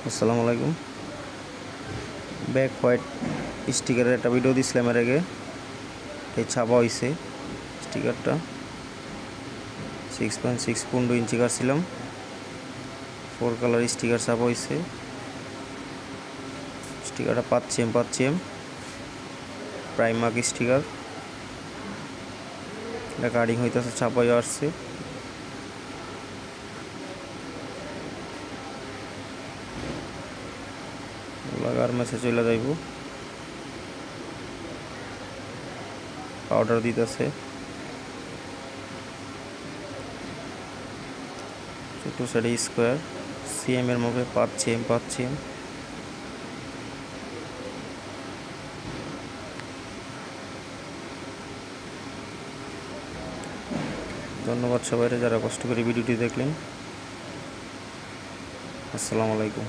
আসসালামু আলাইকুম। Back white স্টিকারের একটা ভিডিও দিছিলাম এর আগে। এই ছাপা হয়েছে স্টিকারটা 6.6 ইঞ্চি কাটছিলাম। 4 কালার স্টিকার ছাপা হয়েছে। স্টিকারটা পাচ্ছি প্রাইমার্ক স্টিকার। এটা কাটিং হইতেছে, ছাপাই আসছে। গার্মেন্টসে চলে যাইব। পাউডার দিতেছে, ছোট সাইডে স্কোয়ার সিএম এর মধ্যে পাচ্ছি। ধন্যবাদ সবাইকে যারা কষ্ট করে ভিডিওটি দেখলেন। আসসালামু আলাইকুম।